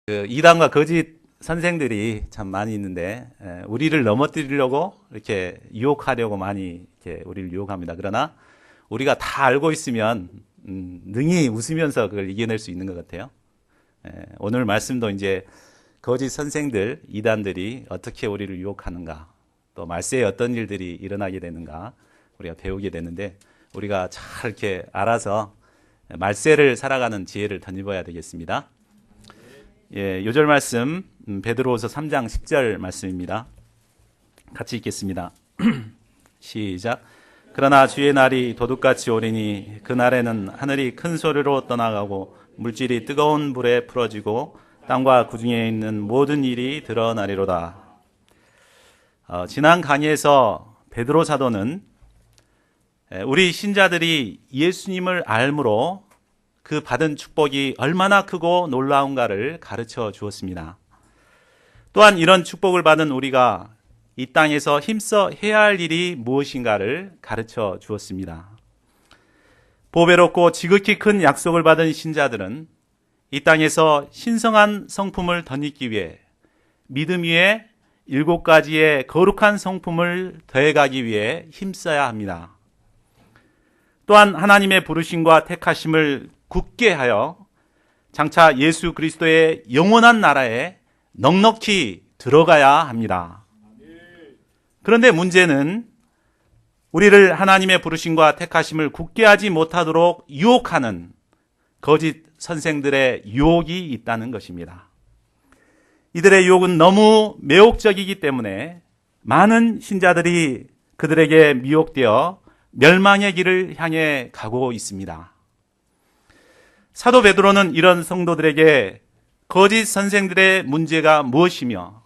이단과 거짓 선생들이 참 많이 있는데 우리를 넘어뜨리려고 이렇게 유혹하려고 많이 이렇게 우리를 유혹합니다. 그러나 우리가 다 알고 있으면 능히 웃으면서 그걸 이겨낼 수 있는 것 같아요. 오늘 말씀도 이제 거짓 선생들, 이단들이 어떻게 우리를 유혹하는가, 또 말세에 어떤 일들이 일어나게 되는가 우리가 배우게 되는데 우리가 잘 이렇게 알아서 말세를 살아가는 지혜를 덧입어야 되겠습니다. 예, 요절 말씀 베드로후서 3장 10절 말씀입니다. 같이 읽겠습니다. 시작. 그러나 주의 날이 도둑같이 오리니 그 날에는 하늘이 큰 소리로 떠나가고 물질이 뜨거운 불에 풀어지고 땅과 그 중에 있는 모든 일이 드러나리로다. 지난 강의에서 베드로 사도는 우리 신자들이 예수님을 알므로 그 받은 축복이 얼마나 크고 놀라운가를 가르쳐 주었습니다. 또한 이런 축복을 받은 우리가 이 땅에서 힘써 해야 할 일이 무엇인가를 가르쳐 주었습니다. 보배롭고 지극히 큰 약속을 받은 신자들은 이 땅에서 신성한 성품을 덧입기 위해 믿음 위에 7가지의 거룩한 성품을 더해가기 위해 힘써야 합니다. 또한 하나님의 부르심과 택하심을 굳게 하여 장차 예수 그리스도의 영원한 나라에 넉넉히 들어가야 합니다. 그런데 문제는 우리를 하나님의 부르심과 택하심을 굳게 하지 못하도록 유혹하는 거짓 선생들의 유혹이 있다는 것입니다. 이들의 유혹은 너무 매혹적이기 때문에 많은 신자들이 그들에게 미혹되어 멸망의 길을 향해 가고 있습니다. 사도 베드로는 이런 성도들에게 거짓 선생들의 문제가 무엇이며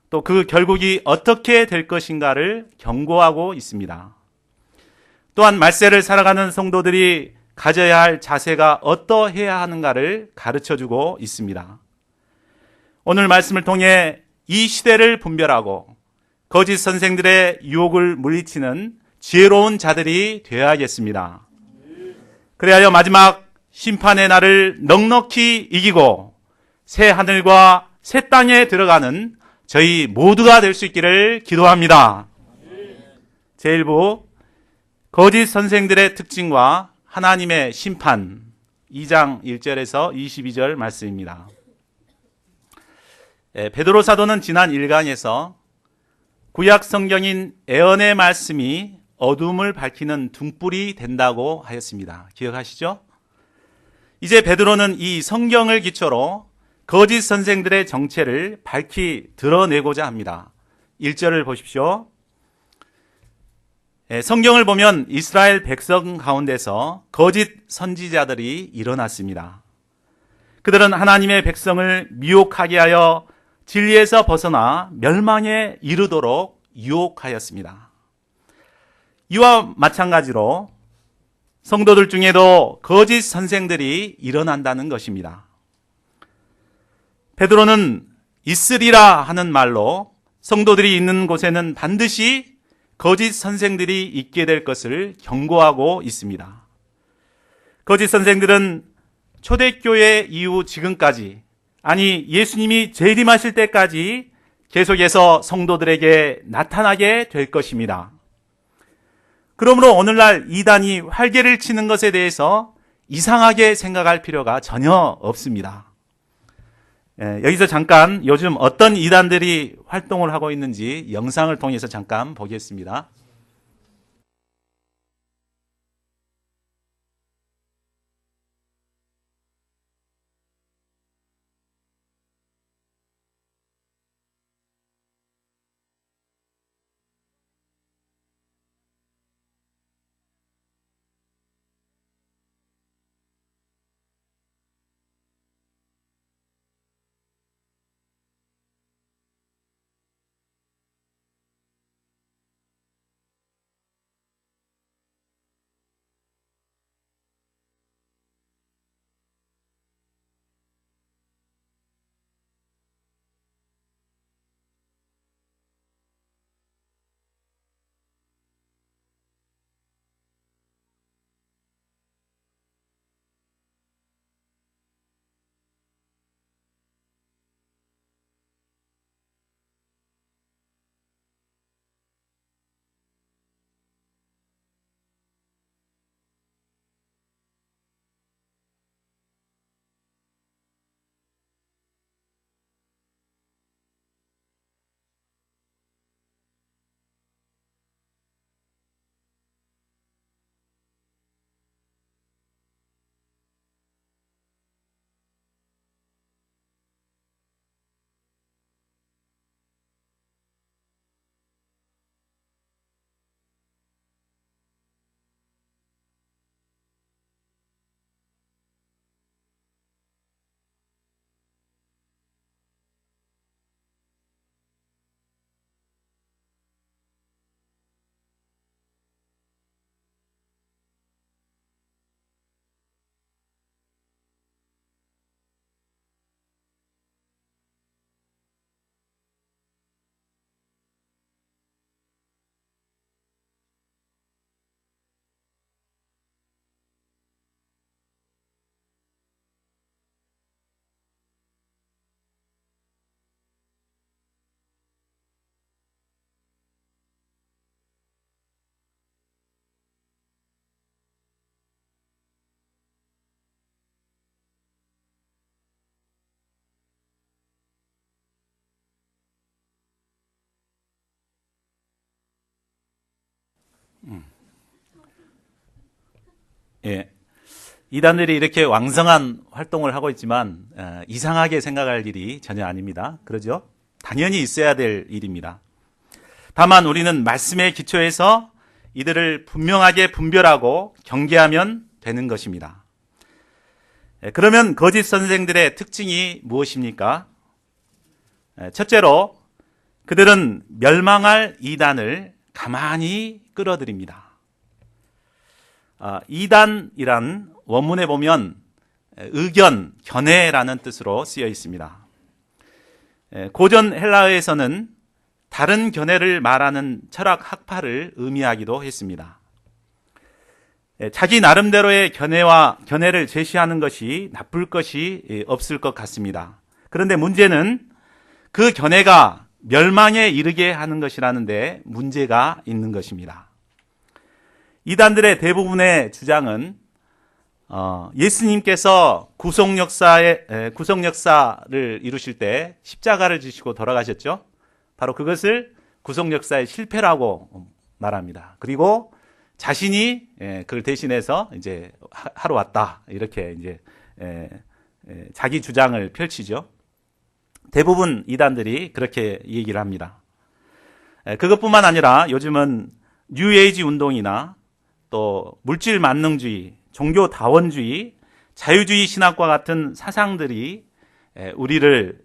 또 그 결국이 어떻게 될 것인가를 경고하고 있습니다. 또한 말세를 살아가는 성도들이 가져야 할 자세가 어떠해야 하는가를 가르쳐주고 있습니다. 오늘 말씀을 통해 이 시대를 분별하고 거짓 선생들의 유혹을 물리치는 지혜로운 자들이 되어야겠습니다. 그래야 마지막 심판의 날을 넉넉히 이기고 새 하늘과 새 땅에 들어가는 저희 모두가 될 수 있기를 기도합니다. 제1부 거짓 선생들의 특징과 하나님의 심판 2장 1절에서 22절 말씀입니다. 베드로 사도는 지난 1강에서 구약 성경인 예언의 말씀이 어둠을 밝히는 등불이 된다고 하였습니다. 기억하시죠? 이제 베드로는 이 성경을 기초로 거짓 선생들의 정체를 밝히 드러내고자 합니다. 1절을 보십시오. 성경을 보면 이스라엘 백성 가운데서 거짓 선지자들이 일어났습니다. 그들은 하나님의 백성을 미혹하게 하여 진리에서 벗어나 멸망에 이르도록 유혹하였습니다. 이와 마찬가지로 성도들 중에도 거짓 선생들이 일어난다는 것입니다. 베드로는 있으리라 하는 말로 성도들이 있는 곳에는 반드시 거짓 선생들이 있게 될 것을 경고하고 있습니다. 거짓 선생들은 초대교회 이후 지금까지, 아니 예수님이 재림하실 때까지 계속해서 성도들에게 나타나게 될 것입니다. 그러므로 오늘날 이단이 활개를 치는 것에 대해서 이상하게 생각할 필요가 전혀 없습니다. 여기서 잠깐 요즘 어떤 이단들이 활동을 하고 있는지 영상을 통해서 잠깐 보겠습니다. 예. 이단들이 이렇게 왕성한 활동을 하고 있지만 이상하게 생각할 일이 전혀 아닙니다. 그러죠? 당연히 있어야 될 일입니다. 다만 우리는 말씀의 기초에서 이들을 분명하게 분별하고 경계하면 되는 것입니다. 그러면 거짓 선생들의 특징이 무엇입니까? 첫째로 그들은 멸망할 이단을 가만히 끌어들입니다. 이단이란 원문에 보면 의견, 견해라는 뜻으로 쓰여 있습니다. 고전 헬라어에서는 다른 견해를 말하는 철학 학파를 의미하기도 했습니다. 자기 나름대로의 견해를 제시하는 것이 나쁠 것이 없을 것 같습니다. 그런데 문제는 그 견해가 멸망에 이르게 하는 것이라는데 문제가 있는 것입니다. 이단들의 대부분의 주장은 예수님께서 구속 역사를 이루실 때 십자가를 지시고 돌아가셨죠. 바로 그것을 구속 역사의 실패라고 말합니다. 그리고 자신이 그걸 대신해서 이제 하러 왔다 이렇게 이제 자기 주장을 펼치죠. 대부분 이단들이 그렇게 얘기를 합니다. 그것뿐만 아니라 요즘은 뉴에이지 운동이나 또 물질 만능주의, 종교 다원주의, 자유주의 신학과 같은 사상들이 우리를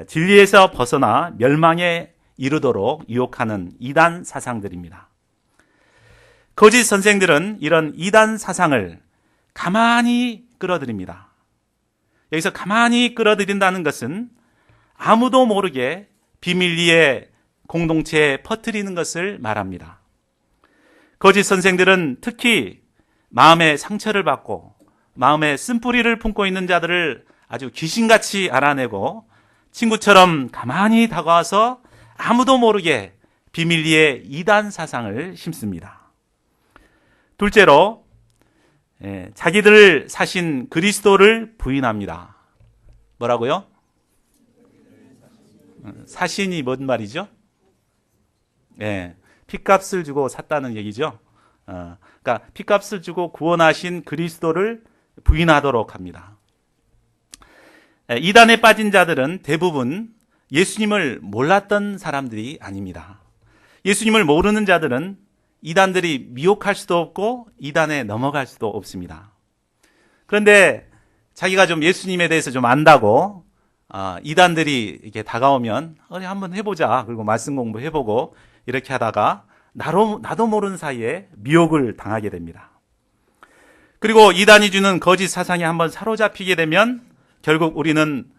진리에서 벗어나 멸망에 이르도록 유혹하는 이단 사상들입니다. 거짓 선생들은 이런 이단 사상을 가만히 끌어들입니다. 여기서 가만히 끌어들인다는 것은 아무도 모르게 비밀리에 공동체에 퍼뜨리는 것을 말합니다. 거짓 선생들은 특히 마음의 상처를 받고 마음의 쓴뿌리를 품고 있는 자들을 아주 귀신같이 알아내고 친구처럼 가만히 다가와서 아무도 모르게 비밀리에 이단 사상을 심습니다. 둘째로 자기들을 사신 그리스도를 부인합니다. 뭐라고요? 사신이 뭔 말이죠? 핏값을 주고 샀다는 얘기죠. 그러니까 핏값을 주고 구원하신 그리스도를 부인하도록 합니다. 이단에 빠진 자들은 대부분 예수님을 몰랐던 사람들이 아닙니다. 예수님을 모르는 자들은 이단들이 미혹할 수도 없고 이단에 넘어갈 수도 없습니다. 그런데 자기가 좀 예수님에 대해서 좀 안다고 이단들이 이렇게 다가오면 한번 해보자. 그리고 말씀 공부해보고 이렇게 하다가 나도 모르는 사이에 미혹을 당하게 됩니다. 그리고 이단이 주는 거짓 사상에 한번 사로잡히게 되면 결국 우리는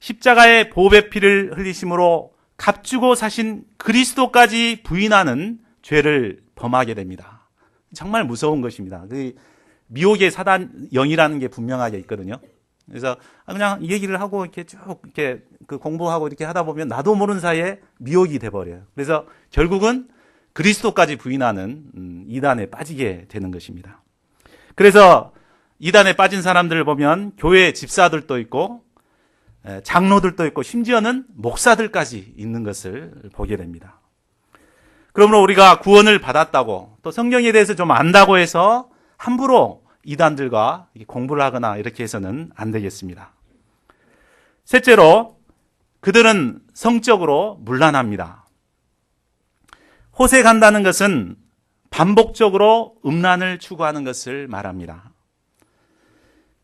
십자가의 보배 피를 흘리심으로 값주고 사신 그리스도까지 부인하는 죄를 범하게 됩니다. 정말 무서운 것입니다. 그 미혹의 사단 영이라는 게 분명하게 있거든요. 그래서 그냥 이 얘기를 하고 이렇게 쭉 이렇게 그 공부하고 이렇게 하다 보면 나도 모르는 사이에 미혹이 돼 버려요. 그래서 결국은 그리스도까지 부인하는 이단에 빠지게 되는 것입니다. 그래서 이단에 빠진 사람들을 보면 교회 집사들도 있고 장로들도 있고 심지어는 목사들까지 있는 것을 보게 됩니다. 그러므로 우리가 구원을 받았다고 또 성경에 대해서 좀 안다고 해서 함부로 이단들과 공부를 하거나 이렇게 해서는 안 되겠습니다. 셋째로 그들은 성적으로 문란합니다. 호색한다는 것은 반복적으로 음란을 추구하는 것을 말합니다.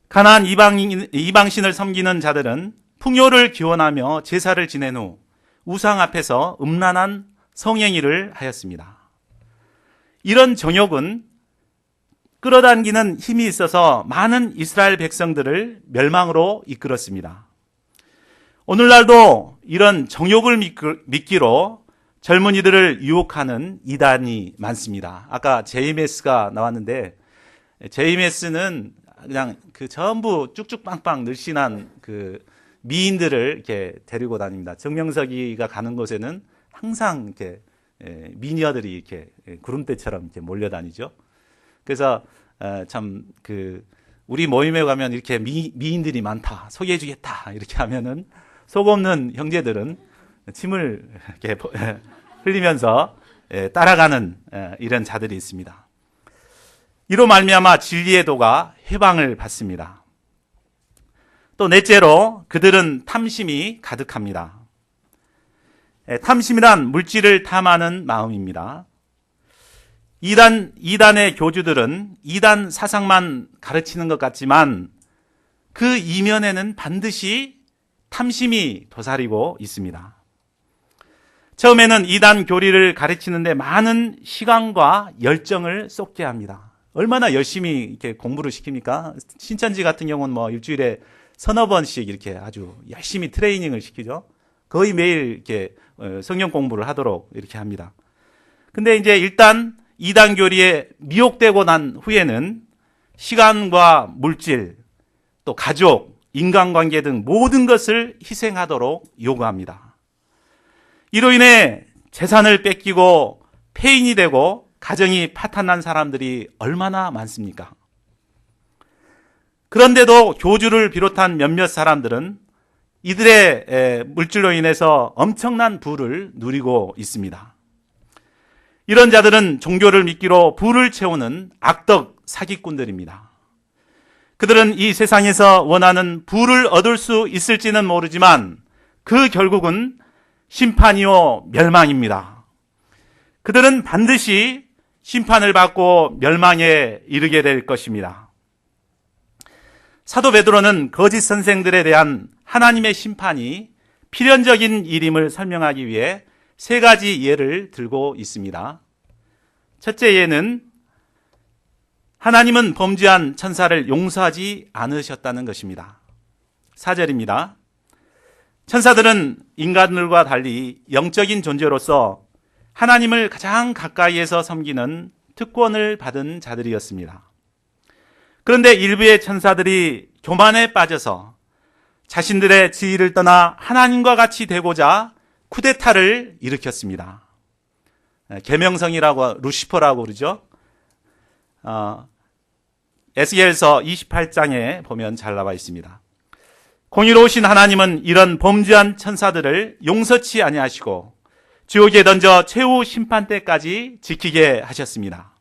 가나안 이방신을 섬기는 자들은 풍요를 기원하며 제사를 지낸 후 우상 앞에서 음란한 성행위를 하였습니다. 이런 정욕은 끌어당기는 힘이 있어서 많은 이스라엘 백성들을 멸망으로 이끌었습니다. 오늘날도 이런 정욕을 미끼로 젊은이들을 유혹하는 이단이 많습니다. 아까 JMS가 나왔는데 JMS는 그냥 그 전부 쭉쭉빵빵 늘씬한 그 미인들을 이렇게 데리고 다닙니다. 정명석이가 가는 곳에는 항상 이렇게 미녀들이 이렇게 구름대처럼 이렇게 몰려다니죠. 그래서 참 그 우리 모임에 가면 이렇게 미인들이 많다, 소개해주겠다 이렇게 하면은 속 없는 형제들은 침을 이렇게 흘리면서 따라가는 이런 자들이 있습니다. 이로 말미암아 진리의 도가 해방을 받습니다. 또 넷째로 그들은 탐심이 가득합니다. 탐심이란 물질을 탐하는 마음입니다. 이단의 교주들은 이단 사상만 가르치는 것 같지만 그 이면에는 반드시 탐심이 도사리고 있습니다. 처음에는 이단 교리를 가르치는데 많은 시간과 열정을 쏟게 합니다. 얼마나 열심히 이렇게 공부를 시킵니까? 신천지 같은 경우는 뭐 일주일에 서너 번씩 이렇게 아주 열심히 트레이닝을 시키죠. 거의 매일 이렇게 성경 공부를 하도록 이렇게 합니다. 근데 이제 일단 이단 교리에 미혹되고 난 후에는 시간과 물질, 또 가족, 인간관계 등 모든 것을 희생하도록 요구합니다. 이로 인해 재산을 뺏기고 폐인이 되고 가정이 파탄난 사람들이 얼마나 많습니까? 그런데도 교주를 비롯한 몇몇 사람들은 이들의 물질로 인해서 엄청난 부를 누리고 있습니다. 이런 자들은 종교를 미끼로 부를 채우는 악덕 사기꾼들입니다. 그들은 이 세상에서 원하는 부를 얻을 수 있을지는 모르지만 그 결국은 심판이요 멸망입니다. 그들은 반드시 심판을 받고 멸망에 이르게 될 것입니다. 사도 베드로는 거짓 선생들에 대한 하나님의 심판이 필연적인 일임을 설명하기 위해 세 가지 예를 들고 있습니다. 첫째 예는 하나님은 범죄한 천사를 용서하지 않으셨다는 것입니다. 4절입니다. 천사들은 인간들과 달리 영적인 존재로서 하나님을 가장 가까이에서 섬기는 특권을 받은 자들이었습니다. 그런데 일부의 천사들이 교만에 빠져서 자신들의 지위를 떠나 하나님과 같이 되고자 쿠데타를 일으켰습니다. 계명성이라고 루시퍼라고 그러죠. 에스겔서 28장에 보면 잘 나와 있습니다. 공의로우신 하나님은 이런 범죄한 천사들을 용서치 아니하시고 지옥에 던져 최후 심판 때까지 지키게 하셨습니다.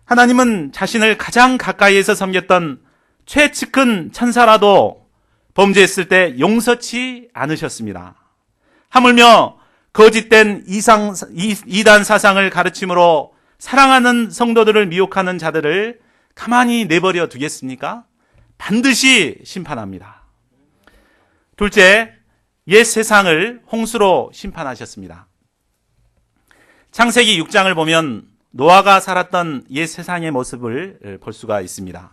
하나님은 자신을 가장 가까이에서 섬겼던 최측근 천사라도 범죄했을 때 용서치 않으셨습니다. 하물며 거짓된 이단 사상을 가르침으로 사랑하는 성도들을 미혹하는 자들을 가만히 내버려 두겠습니까? 반드시 심판합니다. 둘째, 옛 세상을 홍수로 심판하셨습니다. 창세기 6장을 보면 노아가 살았던 옛 세상의 모습을 볼 수가 있습니다.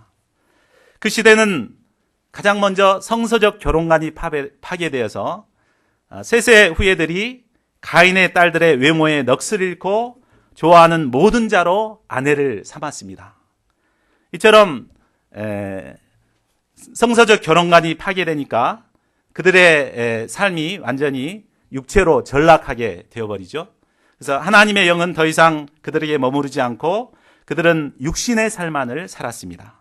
그 시대는 가장 먼저 성서적 결혼관이 파괴되어서 셋의 후예들이 가인의 딸들의 외모에 넋을 잃고 좋아하는 모든 자로 아내를 삼았습니다. 이처럼 성서적 결혼관이 파괴되니까 그들의 삶이 완전히 육체로 전락하게 되어버리죠. 그래서 하나님의 영은 더 이상 그들에게 머무르지 않고 그들은 육신의 삶만을 살았습니다.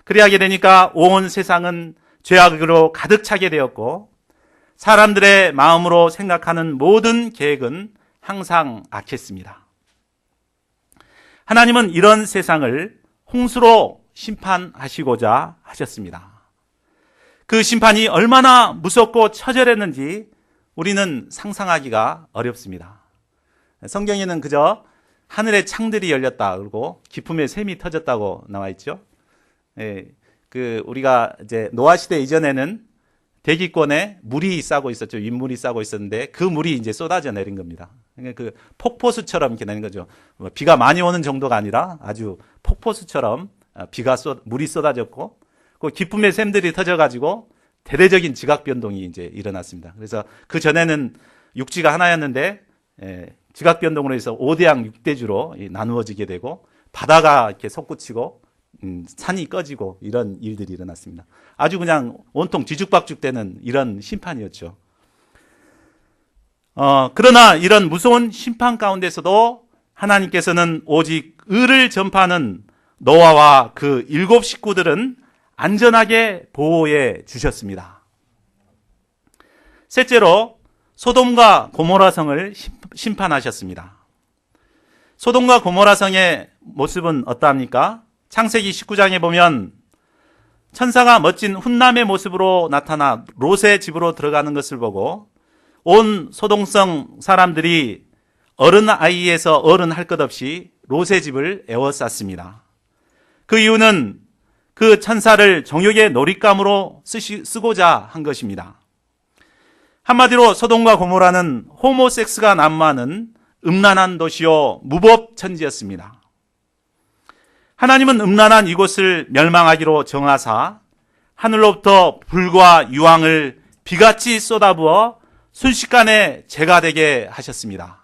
그리하게 되니까 온 세상은 죄악으로 가득 차게 되었고 사람들의 마음으로 생각하는 모든 계획은 항상 악했습니다. 하나님은 이런 세상을 홍수로 심판하시고자 하셨습니다. 그 심판이 얼마나 무섭고 처절했는지 우리는 상상하기가 어렵습니다. 성경에는 그저 하늘의 창들이 열렸다 그러고 기품의 샘이 터졌다고 나와 있죠. 우리가 이제 노아 시대 이전에는 대기권에 물이 싸고 있었죠. 윗물이 싸고 있었는데 그 물이 이제 쏟아져 내린 겁니다. 그러니까 그 폭포수처럼 이렇게 내린 거죠. 비가 많이 오는 정도가 아니라 아주 폭포수처럼 물이 쏟아졌고 그 기품의 샘들이 터져가지고 대대적인 지각 변동이 이제 일어났습니다. 그래서 그 전에는 육지가 하나였는데 지각 변동으로 해서 5대양 6대주로 나누어지게 되고 바다가 이렇게 솟구치고 산이 꺼지고 이런 일들이 일어났습니다. 아주 그냥 온통 뒤죽박죽되는 이런 심판이었죠. 그러나 이런 무서운 심판 가운데서도 하나님께서는 오직 의를 전파하는 노아와 그 7 식구들은 안전하게 보호해 주셨습니다. 셋째로 소돔과 고모라 성을 심판하셨습니다. 소돔과 고모라 성의 모습은 어떠합니까? 창세기 19장에 보면 천사가 멋진 훈남의 모습으로 나타나 롯의 집으로 들어가는 것을 보고 온 소돔성 사람들이 어른 아이에서 어른 할 것 없이 롯의 집을 에워쌌습니다. 그 이유는 그 천사를 정욕의 놀잇감으로 쓰고자 한 것입니다. 한마디로 소돔과 고모라는 호모섹스가 난무하는 음란한 도시요 무법천지였습니다. 하나님은 음란한 이곳을 멸망하기로 정하사 하늘로부터 불과 유황을 비같이 쏟아부어 순식간에 재가 되게 하셨습니다.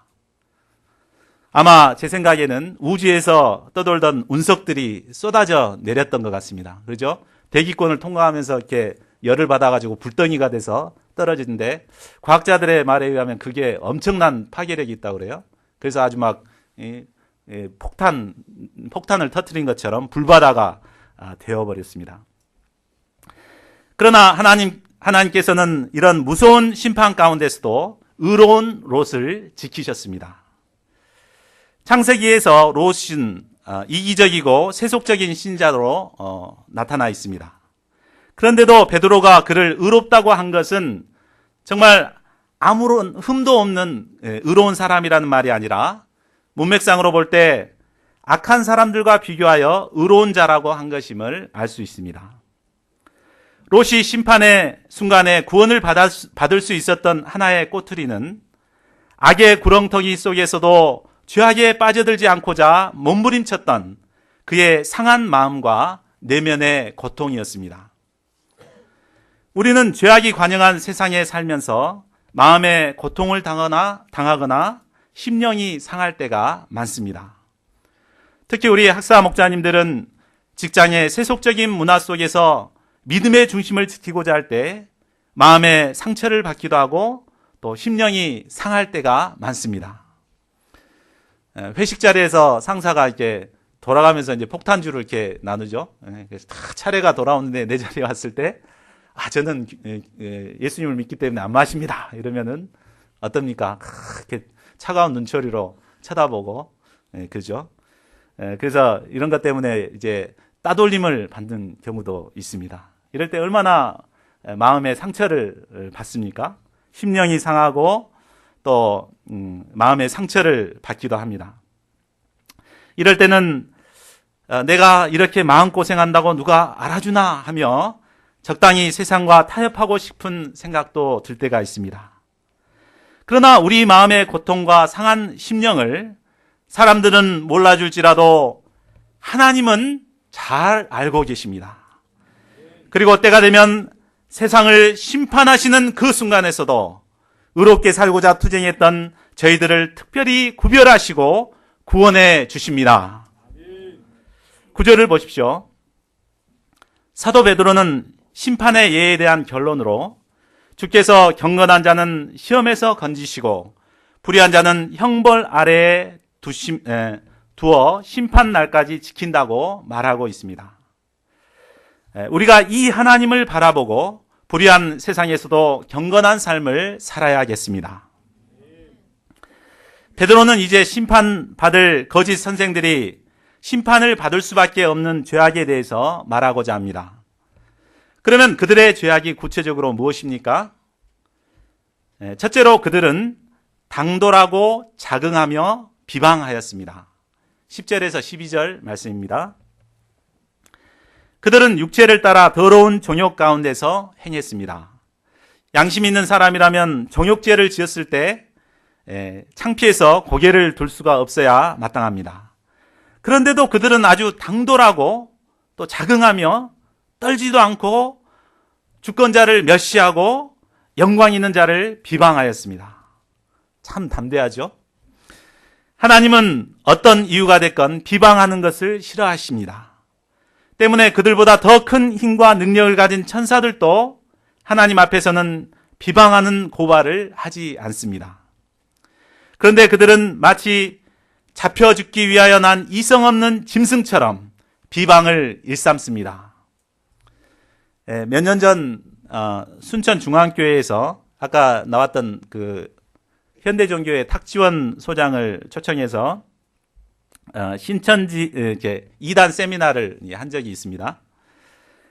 아마 제 생각에는 우주에서 떠돌던 운석들이 쏟아져 내렸던 것 같습니다. 그렇죠? 대기권을 통과하면서 이렇게 열을 받아가지고 불덩이가 돼서 떨어지는데 과학자들의 말에 의하면 그게 엄청난 파괴력이 있다고 그래요. 그래서 아주 막 폭탄을 터뜨린 것처럼 불바다가 되어버렸습니다. 그러나 하나님께서는 이런 무서운 심판 가운데서도 의로운 롯을 지키셨습니다. 창세기에서 롯은 이기적이고 세속적인 신자로 나타나 있습니다. 그런데도 베드로가 그를 의롭다고 한 것은 정말 아무런 흠도 없는 의로운 사람이라는 말이 아니라 문맥상으로 볼 때 악한 사람들과 비교하여 의로운 자라고 한 것임을 알 수 있습니다. 롯이 심판의 순간에 구원을 받을 수 있었던 하나의 꼬투리는 악의 구렁텅이 속에서도 죄악에 빠져들지 않고자 몸부림쳤던 그의 상한 마음과 내면의 고통이었습니다. 우리는 죄악이 관영한 세상에 살면서 마음의 고통을 당하거나 심령이 상할 때가 많습니다. 특히 우리 학사 목자님들은 직장의 세속적인 문화 속에서 믿음의 중심을 지키고자 할 때 마음의 상처를 받기도 하고 또 심령이 상할 때가 많습니다. 회식 자리에서 상사가 이렇게 돌아가면서 이제 폭탄주를 이렇게 나누죠. 그래서 다 차례가 돌아오는데 내 자리에 왔을 때, 저는 예수님을 믿기 때문에 안 마십니다. 이러면은 어떻습니까? 이렇게 차가운 눈초리로 쳐다보고, 그죠? 그래서 이런 것 때문에 이제 따돌림을 받는 경우도 있습니다. 이럴 때 얼마나 마음의 상처를 받습니까? 심령이 상하고 또 마음의 상처를 받기도 합니다. 이럴 때는 내가 이렇게 마음고생한다고 누가 알아주나 하며 적당히 세상과 타협하고 싶은 생각도 들 때가 있습니다. 그러나 우리 마음의 고통과 상한 심령을 사람들은 몰라줄지라도 하나님은 잘 알고 계십니다. 그리고 때가 되면 세상을 심판하시는 그 순간에서도 의롭게 살고자 투쟁했던 저희들을 특별히 구별하시고 구원해 주십니다. 9절을 보십시오. 사도 베드로는 심판의 예에 대한 결론으로 주께서 경건한 자는 시험에서 건지시고 불의한 자는 형벌 아래에 두어 심판 날까지 지킨다고 말하고 있습니다. 우리가 이 하나님을 바라보고 불의한 세상에서도 경건한 삶을 살아야겠습니다. 베드로는 이제 심판받을 거짓 선생들이 심판을 받을 수밖에 없는 죄악에 대해서 말하고자 합니다. 그러면 그들의 죄악이 구체적으로 무엇입니까? 첫째로 그들은 당돌하고 자긍하며 비방하였습니다. 10절에서 12절 말씀입니다. 그들은 육체를 따라 더러운 종욕 가운데서 행했습니다. 양심 있는 사람이라면 종욕죄를 지었을 때 창피해서 고개를 들 수가 없어야 마땅합니다. 그런데도 그들은 아주 당돌하고 또 자긍하며 떨지도 않고 주권자를 멸시하고 영광 있는 자를 비방하였습니다. 참 담대하죠? 하나님은 어떤 이유가 됐건 비방하는 것을 싫어하십니다. 때문에 그들보다 더 큰 힘과 능력을 가진 천사들도 하나님 앞에서는 비방하는 고발을 하지 않습니다. 그런데 그들은 마치 잡혀 죽기 위하여 난 이성 없는 짐승처럼 비방을 일삼습니다. 몇 년 전 순천중앙교회에서 아까 나왔던 그 현대종교회 탁지원 소장을 초청해서 신천지 이렇게 이단 세미나를 한 적이 있습니다.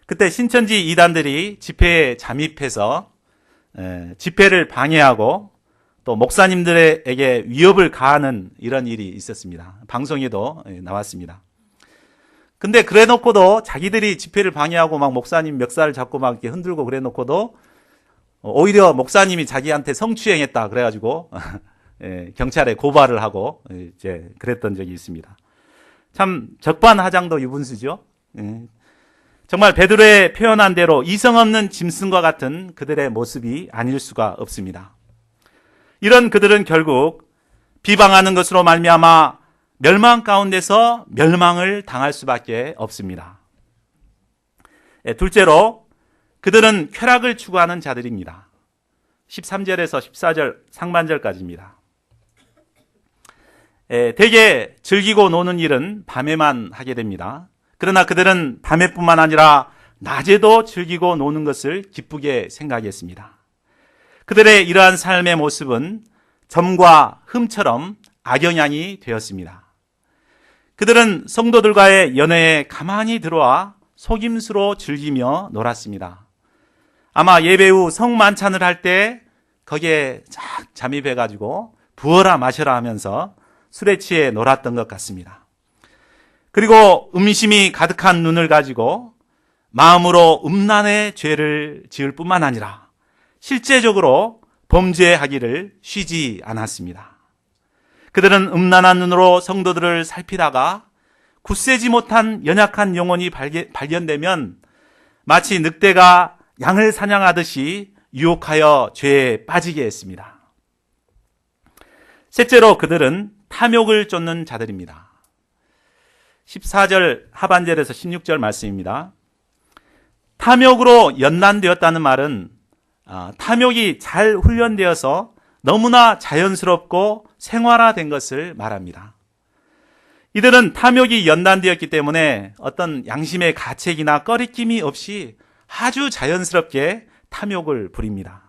그때 신천지 이단들이 집회에 잠입해서 집회를 방해하고 또 목사님들에게 위협을 가하는 이런 일이 있었습니다. 방송에도 나왔습니다. 근데 그래 놓고도 자기들이 집회를 방해하고 막 목사님 멱살을 잡고 막 이렇게 흔들고 그래 놓고도 오히려 목사님이 자기한테 성추행했다 그래가지고 경찰에 고발을 하고 이제 그랬던 적이 있습니다. 참 적반하장도 유분수죠. 정말 베드로의 표현한 대로 이성 없는 짐승과 같은 그들의 모습이 아닐 수가 없습니다. 이런 그들은 결국 비방하는 것으로 말미암아 멸망 가운데서 멸망을 당할 수밖에 없습니다. 둘째로 그들은 쾌락을 추구하는 자들입니다. 13절에서 14절 상반절까지입니다. 대개 즐기고 노는 일은 밤에만 하게 됩니다. 그러나 그들은 밤에뿐만 아니라 낮에도 즐기고 노는 것을 기쁘게 생각했습니다. 그들의 이러한 삶의 모습은 점과 흠처럼 악영향이 되었습니다. 그들은 성도들과의 연애에 가만히 들어와 속임수로 즐기며 놀았습니다. 아마 예배 후 성만찬을 할 때 거기에 쫙 잠입해가지고 부어라 마셔라 하면서 술에 취해 놀았던 것 같습니다. 그리고 음심이 가득한 눈을 가지고 마음으로 음란의 죄를 지을 뿐만 아니라 실제적으로 범죄하기를 쉬지 않았습니다. 그들은 음란한 눈으로 성도들을 살피다가 굳세지 못한 연약한 영혼이 발견되면 마치 늑대가 양을 사냥하듯이 유혹하여 죄에 빠지게 했습니다. 셋째로 그들은 탐욕을 쫓는 자들입니다. 14절 하반절에서 16절 말씀입니다. 탐욕으로 연단되었다는 말은 탐욕이 잘 훈련되어서 너무나 자연스럽고 생활화된 것을 말합니다. 이들은 탐욕이 연단되었기 때문에 어떤 양심의 가책이나 꺼리낌이 없이 아주 자연스럽게 탐욕을 부립니다.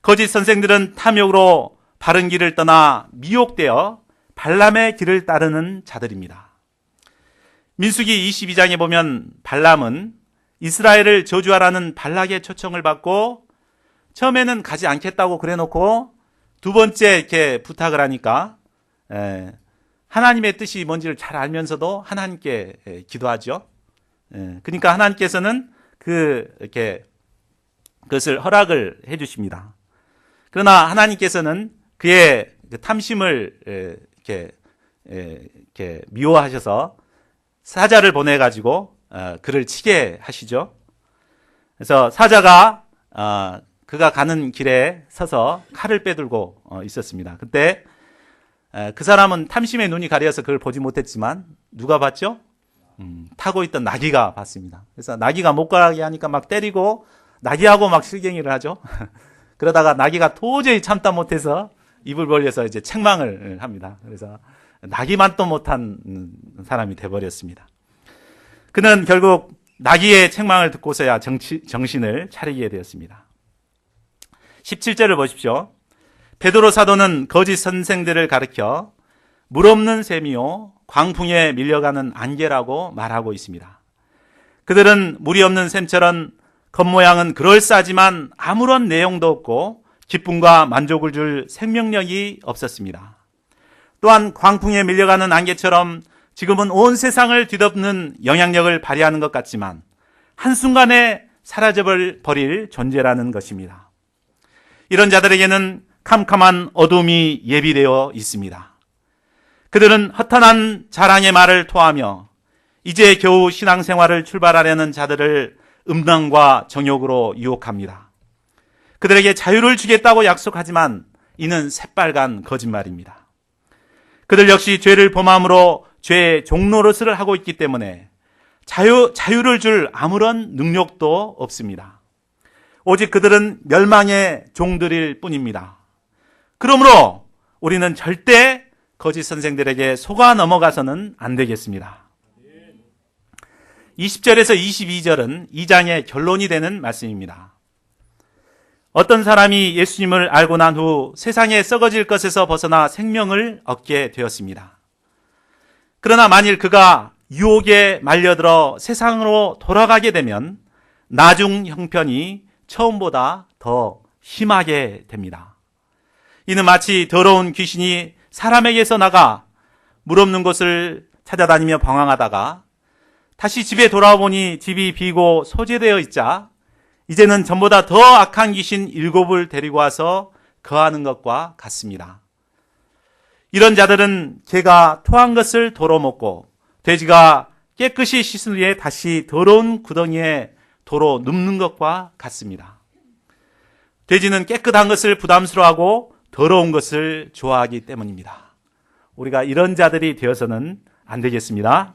거짓 선생들은 탐욕으로 바른 길을 떠나 미혹되어 발람의 길을 따르는 자들입니다. 민수기 22장에 보면 발람은 이스라엘을 저주하라는 발락의 초청을 받고 처음에는 가지 않겠다고 그래놓고 두 번째 이렇게 부탁을 하니까 하나님의 뜻이 뭔지를 잘 알면서도 하나님께 기도하죠. 그러니까 하나님께서는 그것을 허락을 해주십니다. 그러나 하나님께서는 그의 탐심을 이렇게 미워하셔서 사자를 보내가지고 그를 치게 하시죠. 그래서 사자가 그가 가는 길에 서서 칼을 빼들고 있었습니다. 그때 그 사람은 탐심의 눈이 가려서 그걸 보지 못했지만 누가 봤죠? 타고 있던 나귀가 봤습니다. 그래서 나귀가 못 가게 하니까 막 때리고 나귀하고 막 실갱이를 하죠. 그러다가 나귀가 도저히 참다 못해서 입을 벌려서 이제 책망을 합니다. 그래서 나귀만 또 못한 사람이 돼버렸습니다. 그는 결국 나귀의 책망을 듣고서야 정신을 차리게 되었습니다. 17절을 보십시오. 베드로 사도는 거짓 선생들을 가리켜 물 없는 샘이요 광풍에 밀려가는 안개라고 말하고 있습니다. 그들은 물이 없는 샘처럼 겉모양은 그럴싸하지만 아무런 내용도 없고 기쁨과 만족을 줄 생명력이 없었습니다. 또한 광풍에 밀려가는 안개처럼 지금은 온 세상을 뒤덮는 영향력을 발휘하는 것 같지만 한순간에 사라져버릴 존재라는 것입니다. 이런 자들에게는 캄캄한 어둠이 예비되어 있습니다. 그들은 허탄한 자랑의 말을 토하며 이제 겨우 신앙생활을 출발하려는 자들을 음란과 정욕으로 유혹합니다. 그들에게 자유를 주겠다고 약속하지만 이는 새빨간 거짓말입니다. 그들 역시 죄를 범함으로 죄의 종노릇을 하고 있기 때문에 자유를 줄 아무런 능력도 없습니다. 오직 그들은 멸망의 종들일 뿐입니다. 그러므로 우리는 절대 거짓 선생들에게 속아 넘어가서는 안 되겠습니다. 20절에서 22절은 이 장의 결론이 되는 말씀입니다. 어떤 사람이 예수님을 알고 난 후 세상에 썩어질 것에서 벗어나 생명을 얻게 되었습니다. 그러나 만일 그가 유혹에 말려들어 세상으로 돌아가게 되면 나중 형편이 처음보다 더 심하게 됩니다. 이는 마치 더러운 귀신이 사람에게서 나가 물 없는 곳을 찾아다니며 방황하다가 다시 집에 돌아와 보니 집이 비고 소재되어 있자 이제는 전보다 더 악한 귀신 7을 데리고 와서 거하는 것과 같습니다. 이런 자들은 개가 토한 것을 도로 먹고 돼지가 깨끗이 씻은 후에 다시 더러운 구덩이에 도로 눕는 것과 같습니다. 돼지는 깨끗한 것을 부담스러워하고 더러운 것을 좋아하기 때문입니다. 우리가 이런 자들이 되어서는 안 되겠습니다.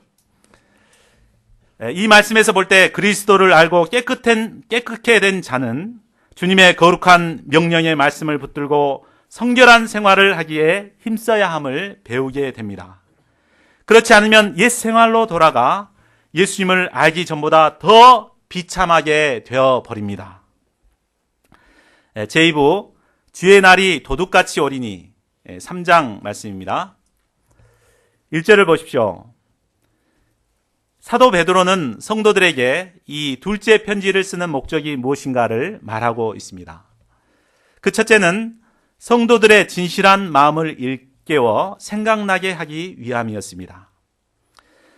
이 말씀에서 볼 때 그리스도를 알고 깨끗게 된 자는 주님의 거룩한 명령의 말씀을 붙들고 성결한 생활을 하기에 힘써야 함을 배우게 됩니다. 그렇지 않으면 옛 생활로 돌아가 예수님을 알기 전보다 더 비참하게 되어버립니다. 제2부 주의 날이 도둑같이 오리니 3장 말씀입니다. 1절을 보십시오. 사도 베드로는 성도들에게 이 둘째 편지를 쓰는 목적이 무엇인가를 말하고 있습니다. 그 첫째는 성도들의 진실한 마음을 일깨워 생각나게 하기 위함이었습니다.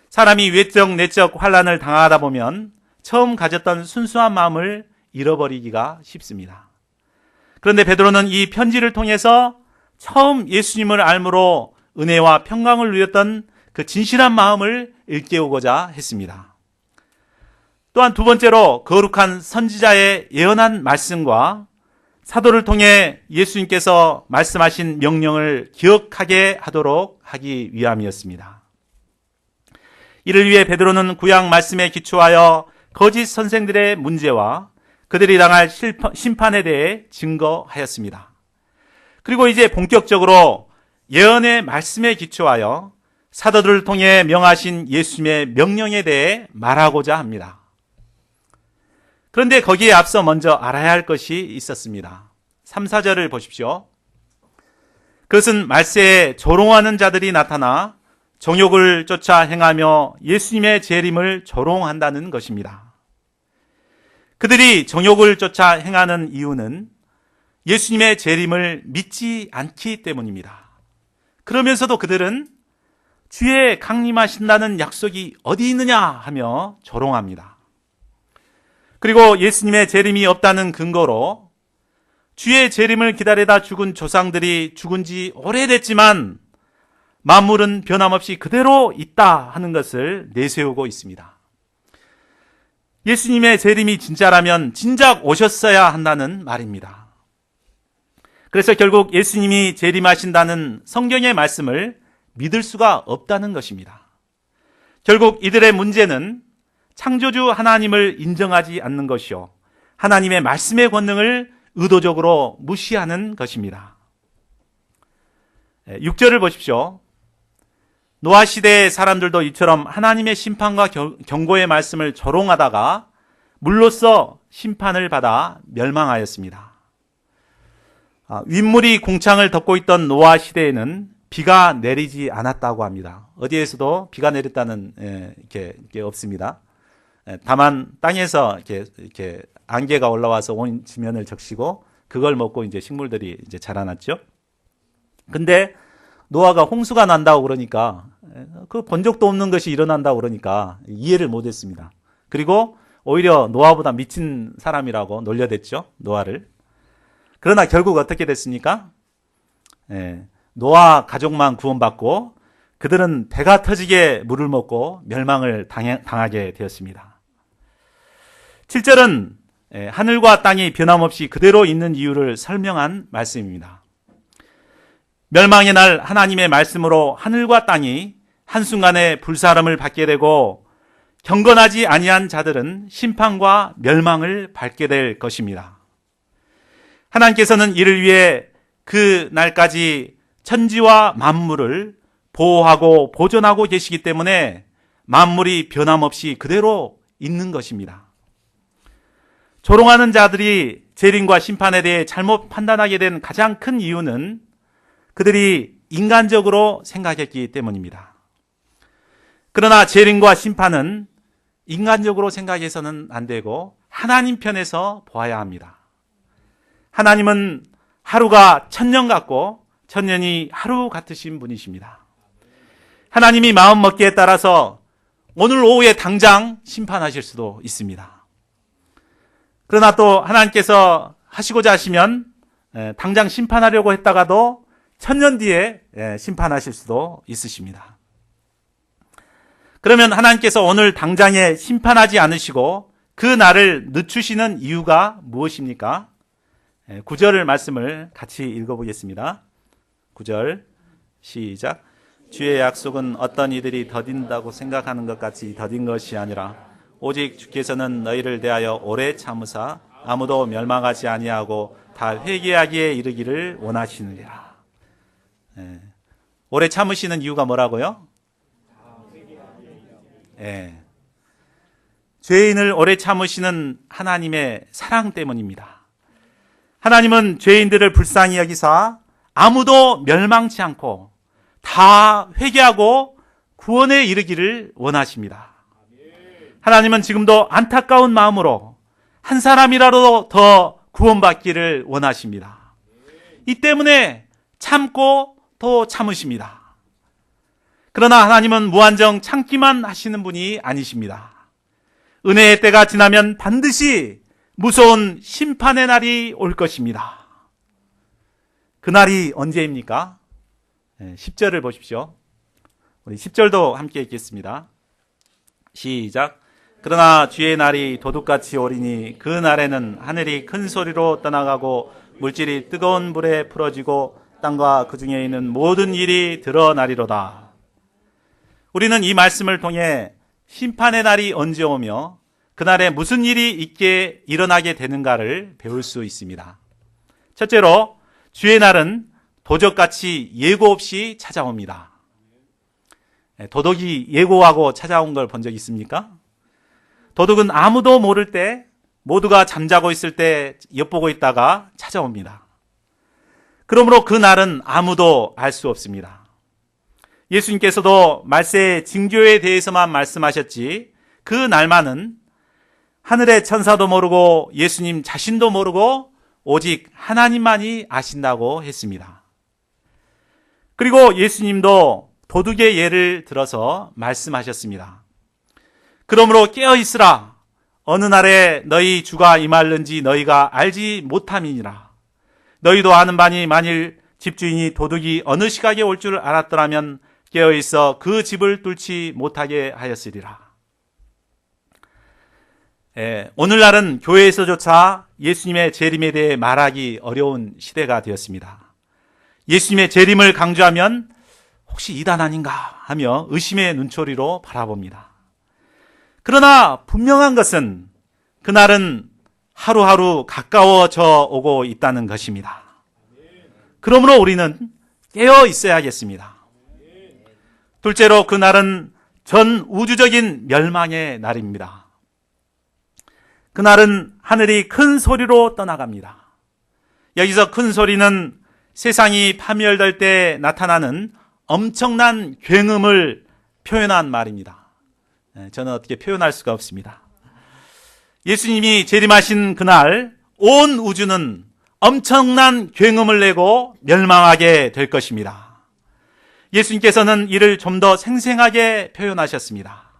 사람이 외적 내적 환난을 당하다 보면 처음 가졌던 순수한 마음을 잃어버리기가 쉽습니다. 그런데 베드로는 이 편지를 통해서 처음 예수님을 알므로 은혜와 평강을 누렸던 그 진실한 마음을 일깨우고자 했습니다. 또한 두 번째로 거룩한 선지자의 예언한 말씀과 사도를 통해 예수님께서 말씀하신 명령을 기억하게 하도록 하기 위함이었습니다. 이를 위해 베드로는 구약 말씀에 기초하여 거짓 선생들의 문제와 그들이 당할 심판에 대해 증거하였습니다. 그리고 이제 본격적으로 예언의 말씀에 기초하여 사도들을 통해 명하신 예수님의 명령에 대해 말하고자 합니다. 그런데 거기에 앞서 먼저 알아야 할 것이 있었습니다. 3, 4절을 보십시오. 그것은 말세에 조롱하는 자들이 나타나 정욕을 쫓아 행하며 예수님의 재림을 조롱한다는 것입니다. 그들이 정욕을 쫓아 행하는 이유는 예수님의 재림을 믿지 않기 때문입니다. 그러면서도 그들은 주의 강림하신다는 약속이 어디 있느냐 하며 조롱합니다. 그리고 예수님의 재림이 없다는 근거로 주의 재림을 기다리다 죽은 조상들이 죽은 지 오래됐지만 만물은 변함없이 그대로 있다 하는 것을 내세우고 있습니다. 예수님의 재림이 진짜라면 진작 오셨어야 한다는 말입니다. 그래서 결국 예수님이 재림하신다는 성경의 말씀을 믿을 수가 없다는 것입니다. 결국 이들의 문제는 창조주 하나님을 인정하지 않는 것이요, 하나님의 말씀의 권능을 의도적으로 무시하는 것입니다. 6절을 보십시오. 노아 시대의 사람들도 이처럼 하나님의 심판과 경고의 말씀을 조롱하다가 물로써 심판을 받아 멸망하였습니다. 윗물이 궁창을 덮고 있던 노아 시대에는 비가 내리지 않았다고 합니다. 어디에서도 비가 내렸다는 이렇게 없습니다. 다만 땅에서 이렇게 안개가 올라와서 온 지면을 적시고 그걸 먹고 이제 식물들이 이제 자라났죠. 근데 노아가 홍수가 난다고 그러니까 그 본 적도 없는 것이 일어난다고 그러니까 이해를 못했습니다. 그리고 오히려 노아보다 미친 사람이라고 놀려댔죠, 노아를. 그러나 결국 어떻게 됐습니까? 노아 가족만 구원받고 그들은 배가 터지게 물을 먹고 멸망을 당하게 되었습니다. 7절은 하늘과 땅이 변함없이 그대로 있는 이유를 설명한 말씀입니다. 멸망의 날 하나님의 말씀으로 하늘과 땅이 한순간에 불사름을 받게 되고 경건하지 아니한 자들은 심판과 멸망을 받게 될 것입니다. 하나님께서는 이를 위해 그 날까지 천지와 만물을 보호하고 보존하고 계시기 때문에 만물이 변함없이 그대로 있는 것입니다. 조롱하는 자들이 재림과 심판에 대해 잘못 판단하게 된 가장 큰 이유는 그들이 인간적으로 생각했기 때문입니다. 그러나 재림과 심판은 인간적으로 생각해서는 안 되고 하나님 편에서 보아야 합니다. 하나님은 하루가 천년 같고 천년이 하루 같으신 분이십니다. 하나님이 마음 먹기에 따라서 오늘 오후에 당장 심판하실 수도 있습니다. 그러나 또 하나님께서 하시고자 하시면 당장 심판하려고 했다가도 천년 뒤에 심판하실 수도 있으십니다. 그러면 하나님께서 오늘 당장에 심판하지 않으시고 그 날을 늦추시는 이유가 무엇입니까? 9절 말씀을 같이 읽어보겠습니다. 9절 시작. 주의 약속은 어떤 이들이 더딘다고 생각하는 것 같이 더딘 것이 아니라 오직 주께서는 너희를 대하여 오래 참으사 아무도 멸망하지 아니하고 다 회개하기에 이르기를 원하시느니라. 오래 참으시는 이유가 뭐라고요? 죄인을 오래 참으시는 하나님의 사랑 때문입니다. 하나님은 죄인들을 불쌍히 여기사 아무도 멸망치 않고 다 회개하고 구원에 이르기를 원하십니다. 하나님은 지금도 안타까운 마음으로 한 사람이라도 더 구원받기를 원하십니다. 이 때문에 참고 또 참으십니다. 그러나 하나님은 무한정 참기만 하시는 분이 아니십니다. 은혜의 때가 지나면 반드시 무서운 심판의 날이 올 것입니다. 그 날이 언제입니까? 10절을 보십시오. 우리 10절도 함께 읽겠습니다. 시작. 그러나 주의 날이 도둑같이 오리니 그 날에는 하늘이 큰 소리로 떠나가고 물질이 뜨거운 불에 풀어지고 땅과 그 중에 있는 모든 일이 드러나리로다. 우리는 이 말씀을 통해 심판의 날이 언제 오며 그날에 무슨 일이 있게 일어나게 되는가를 배울 수 있습니다. 첫째로 주의 날은 도적같이 예고 없이 찾아옵니다. 도둑이 예고하고 찾아온 걸 본 적 있습니까? 도둑은 아무도 모를 때, 모두가 잠자고 있을 때 엿보고 있다가 찾아옵니다. 그러므로 그 날은 아무도 알 수 없습니다. 예수님께서도 말세의 징조에 대해서만 말씀하셨지 그 날만은 하늘의 천사도 모르고 예수님 자신도 모르고 오직 하나님만이 아신다고 했습니다. 그리고 예수님도 도둑의 예를 들어서 말씀하셨습니다. 그러므로 깨어 있으라. 어느 날에 너희 주가 임할는지 너희가 알지 못함이니라. 너희도 아는 바니 만일 집주인이 도둑이 어느 시각에 올 줄 알았더라면 깨어 있어 그 집을 뚫지 못하게 하였으리라. 오늘날은 교회에서조차 예수님의 재림에 대해 말하기 어려운 시대가 되었습니다. 예수님의 재림을 강조하면 혹시 이단 아닌가 하며 의심의 눈초리로 바라봅니다. 그러나 분명한 것은 그날은 하루하루 가까워져 오고 있다는 것입니다. 그러므로 우리는 깨어 있어야겠습니다. 둘째로 그날은 전 우주적인 멸망의 날입니다. 그날은 하늘이 큰 소리로 떠나갑니다. 여기서 큰 소리는 세상이 파멸될 때 나타나는 엄청난 굉음을 표현한 말입니다. 저는 어떻게 표현할 수가 없습니다. 예수님이 재림하신 그날 온 우주는 엄청난 굉음을 내고 멸망하게 될 것입니다. 예수님께서는 이를 좀 더 생생하게 표현하셨습니다.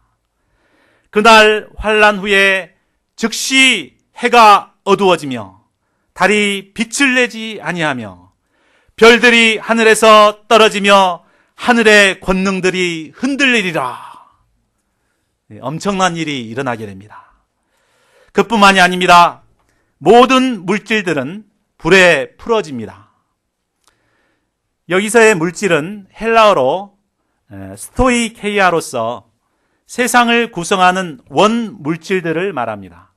그날 환난 후에 즉시 해가 어두워지며 달이 빛을 내지 아니하며 별들이 하늘에서 떨어지며 하늘의 권능들이 흔들리리라. 엄청난 일이 일어나게 됩니다. 그뿐만이 아닙니다. 모든 물질들은 불에 풀어집니다. 여기서의 물질은 헬라어로 스토이케이아로서 세상을 구성하는 원 물질들을 말합니다.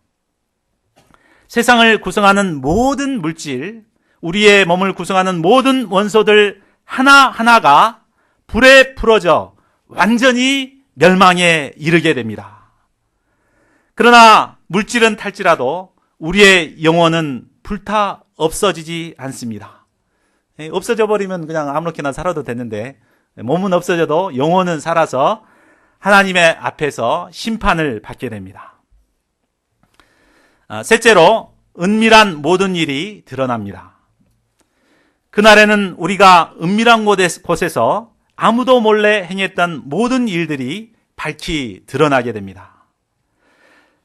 세상을 구성하는 모든 물질, 우리의 몸을 구성하는 모든 원소들 하나하나가 불에 풀어져 완전히 멸망에 이르게 됩니다. 그러나 물질은 탈지라도 우리의 영혼은 불타 없어지지 않습니다. 없어져 버리면 그냥 아무렇게나 살아도 되는데 몸은 없어져도 영혼은 살아서 하나님의 앞에서 심판을 받게 됩니다. 셋째로 은밀한 모든 일이 드러납니다. 그날에는 우리가 은밀한 곳에서 아무도 몰래 행했던 모든 일들이 밝히 드러나게 됩니다.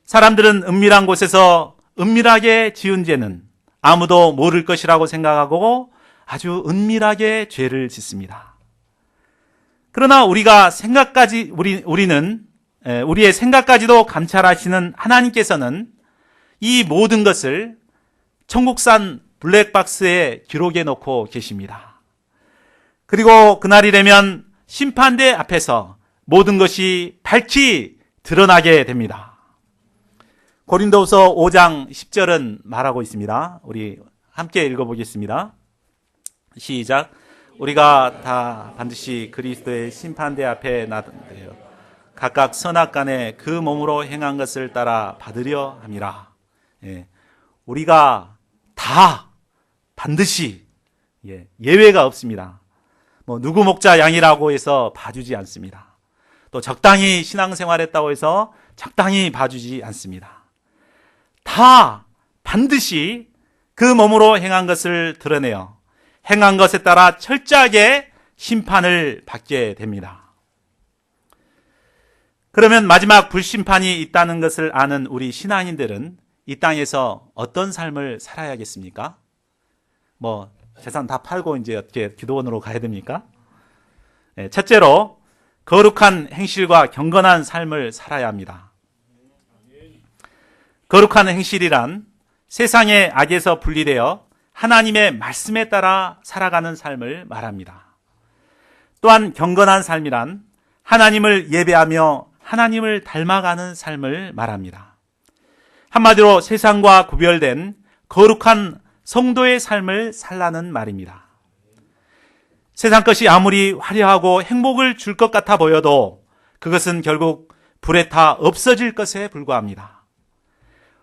사람들은 은밀한 곳에서 은밀하게 지은 죄는 아무도 모를 것이라고 생각하고 아주 은밀하게 죄를 짓습니다. 그러나 우리의 생각까지도 감찰하시는 하나님께서는 이 모든 것을 천국산 블랙박스에 기록해 놓고 계십니다. 그리고 그날이 되면 심판대 앞에서 모든 것이 밝히 드러나게 됩니다. 고린도후서 5장 10절은 말하고 있습니다. 우리 함께 읽어보겠습니다. 시작. 우리가 다 반드시 그리스도의 심판대 앞에 나든대요. 각각 선악간에 그 몸으로 행한 것을 따라 받으려 함이라. 우리가 다 반드시 예외가 없습니다. 누구 목자 양이라고 해서 봐주지 않습니다. 또 적당히 신앙생활했다고 해서 적당히 봐주지 않습니다. 다 반드시 그 몸으로 행한 것을 드러내어 행한 것에 따라 철저하게 심판을 받게 됩니다. 그러면 마지막 불심판이 있다는 것을 아는 우리 신앙인들은 이 땅에서 어떤 삶을 살아야겠습니까? 재산 다 팔고 이제 어떻게 기도원으로 가야 됩니까? 첫째로 거룩한 행실과 경건한 삶을 살아야 합니다. 거룩한 행실이란 세상의 악에서 분리되어 하나님의 말씀에 따라 살아가는 삶을 말합니다. 또한 경건한 삶이란 하나님을 예배하며 하나님을 닮아가는 삶을 말합니다. 한마디로 세상과 구별된 거룩한 성도의 삶을 살라는 말입니다. 세상 것이 아무리 화려하고 행복을 줄 것 같아 보여도 그것은 결국 불에 타 없어질 것에 불과합니다.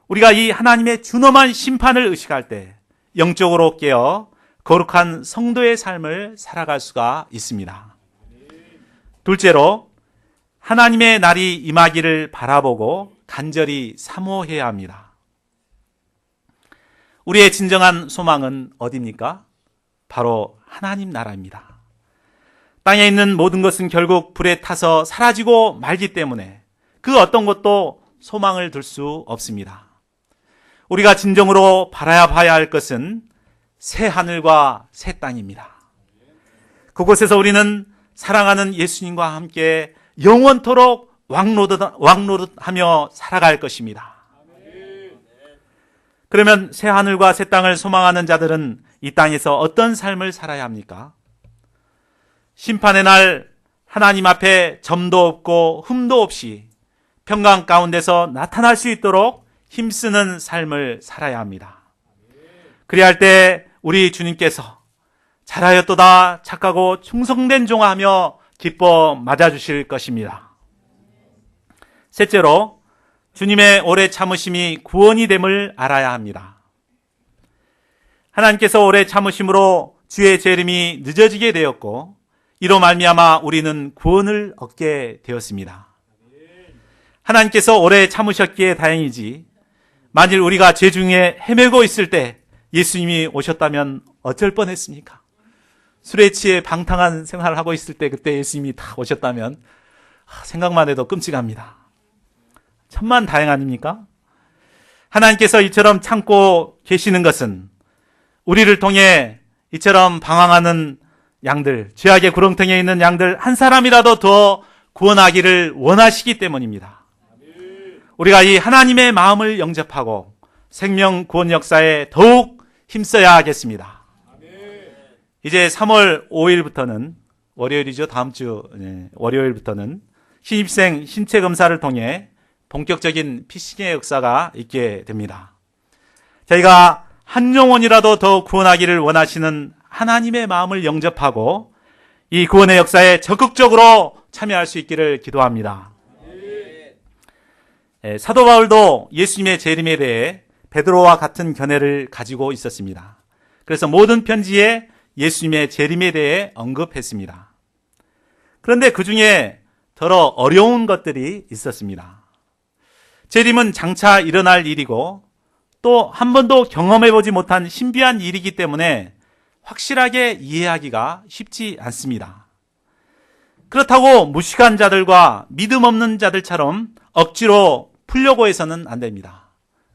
우리가 이 하나님의 준엄한 심판을 의식할 때 영적으로 깨어 거룩한 성도의 삶을 살아갈 수가 있습니다. 둘째로 하나님의 날이 임하기를 바라보고 간절히 사모해야 합니다. 우리의 진정한 소망은 어디입니까? 바로 하나님 나라입니다. 땅에 있는 모든 것은 결국 불에 타서 사라지고 말기 때문에 그 어떤 것도 소망을 둘 수 없습니다. 우리가 진정으로 바라봐야 할 것은 새 하늘과 새 땅입니다. 그곳에서 우리는 사랑하는 예수님과 함께 영원토록 왕노릇하며 살아갈 것입니다. 그러면 새 하늘과 새 땅을 소망하는 자들은 이 땅에서 어떤 삶을 살아야 합니까? 심판의 날 하나님 앞에 점도 없고 흠도 없이 평강 가운데서 나타날 수 있도록 힘쓰는 삶을 살아야 합니다. 그래야 할 때 우리 주님께서 잘하였도다 착하고 충성된 종아 하며 기뻐 맞아주실 것입니다. 셋째로 주님의 오래 참으심이 구원이 됨을 알아야 합니다. 하나님께서 오래 참으심으로 주의 재림이 늦어지게 되었고 이로 말미암아 우리는 구원을 얻게 되었습니다. 하나님께서 오래 참으셨기에 다행이지 만일 우리가 죄 중에 헤매고 있을 때 예수님이 오셨다면 어쩔 뻔했습니까? 술에 취해 방탕한 생활을 하고 있을 때 그때 예수님이 다 오셨다면 생각만 해도 끔찍합니다. 천만 다행 아닙니까? 하나님께서 이처럼 참고 계시는 것은 우리를 통해 이처럼 방황하는 양들, 죄악의 구렁텅이에 있는 양들 한 사람이라도 더 구원하기를 원하시기 때문입니다. 우리가 이 하나님의 마음을 영접하고 생명 구원 역사에 더욱 힘써야 하겠습니다. 이제 3월 5일부터는 월요일이죠. 다음 주 월요일부터는 신입생 신체 검사를 통해 본격적인 피싱의 역사가 있게 됩니다. 저희가 한 영혼이라도 더 구원하기를 원하시는 하나님의 마음을 영접하고 이 구원의 역사에 적극적으로 참여할 수 있기를 기도합니다. 사도 바울도 예수님의 재림에 대해 베드로와 같은 견해를 가지고 있었습니다. 그래서 모든 편지에 예수님의 재림에 대해 언급했습니다. 그런데 그 중에 더러 어려운 것들이 있었습니다. 재림은 장차 일어날 일이고 또 한 번도 경험해보지 못한 신비한 일이기 때문에 확실하게 이해하기가 쉽지 않습니다. 그렇다고 무식한 자들과 믿음 없는 자들처럼 억지로 풀려고 해서는 안 됩니다.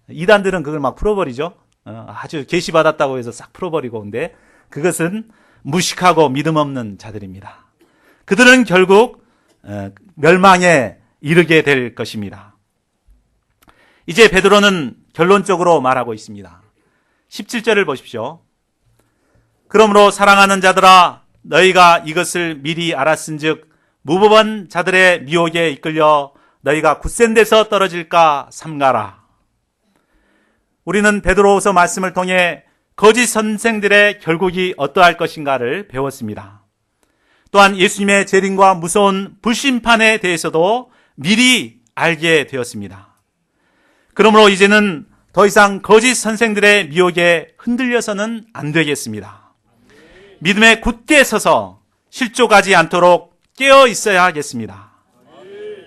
이단들은 그걸 막 풀어버리죠. 아주 계시받았다고 해서 싹 풀어버리고. 근데 그것은 무식하고 믿음 없는 자들입니다. 그들은 결국 멸망에 이르게 될 것입니다. 이제 베드로는 결론적으로 말하고 있습니다. 17절을 보십시오. 그러므로 사랑하는 자들아 너희가 이것을 미리 알았은즉 무법한 자들의 미혹에 이끌려 너희가 굳센 데서 떨어질까 삼가라. 우리는 베드로후서 말씀을 통해 거짓 선생들의 결국이 어떠할 것인가를 배웠습니다. 또한 예수님의 재림과 무서운 불심판에 대해서도 미리 알게 되었습니다. 그러므로 이제는 더 이상 거짓 선생들의 미혹에 흔들려서는 안 되겠습니다. 믿음에 굳게 서서 실족하지 않도록 깨어 있어야 하겠습니다.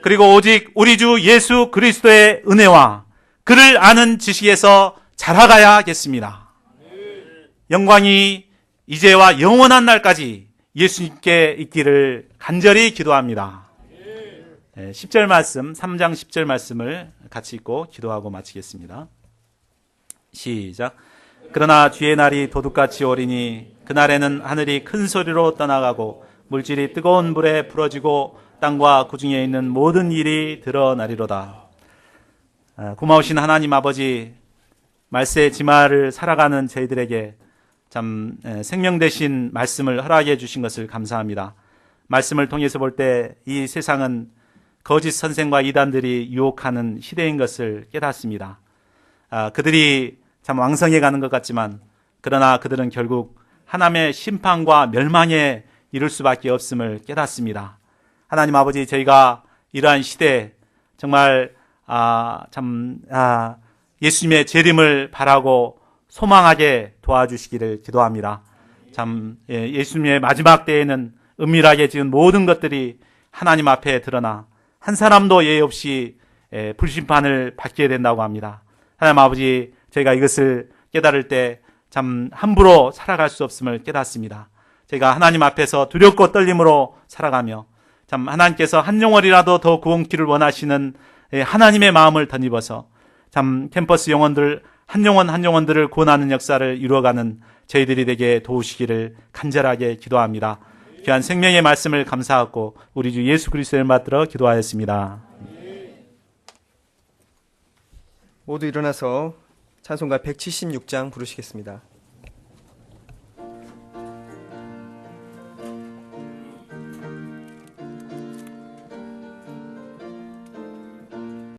그리고 오직 우리 주 예수 그리스도의 은혜와 그를 아는 지식에서 자라가야 하겠습니다. 영광이 이제와 영원한 날까지 예수님께 있기를 간절히 기도합니다. 10절 말씀, 3장 10절 말씀을 같이 읽고 기도하고 마치겠습니다. 시작. 그러나 주의 날이 도둑같이 오리니 그날에는 하늘이 큰 소리로 떠나가고 물질이 뜨거운 불에 부러지고 땅과 그 중에 있는 모든 일이 드러나리로다. 고마우신 하나님 아버지, 말세 지마를 살아가는 저희들에게 참 생명 되신 말씀을 허락해 주신 것을 감사합니다. 말씀을 통해서 볼 때 이 세상은 거짓 선생과 이단들이 유혹하는 시대인 것을 깨닫습니다. 그들이 참 왕성해 가는 것 같지만 그러나 그들은 결국 하나님의 심판과 멸망에 이를 수밖에 없음을 깨닫습니다. 하나님 아버지, 저희가 이러한 시대에 정말 예수님의 재림을 바라고 소망하게 도와주시기를 기도합니다. 참 예수님의 마지막 때에는 은밀하게 지은 모든 것들이 하나님 앞에 드러나 한 사람도 예의 없이 불심판을 받게 된다고 합니다. 하나님 아버지, 저희가 이것을 깨달을 때 참 함부로 살아갈 수 없음을 깨닫습니다. 저희가 하나님 앞에서 두렵고 떨림으로 살아가며 참 하나님께서 한 영혼이라도 더 구원키를 원하시는 하나님의 마음을 덧입어서 참 캠퍼스 영혼들 한 영혼 한 영혼들을 구원하는 역사를 이루어가는 저희들이 되게 도우시기를 간절하게 기도합니다. 귀한 생명의 말씀을 감사하고 우리 주 예수 그리스도를 받들어 기도하였습니다. 모두 일어나서 찬송가 176장 부르시겠습니다.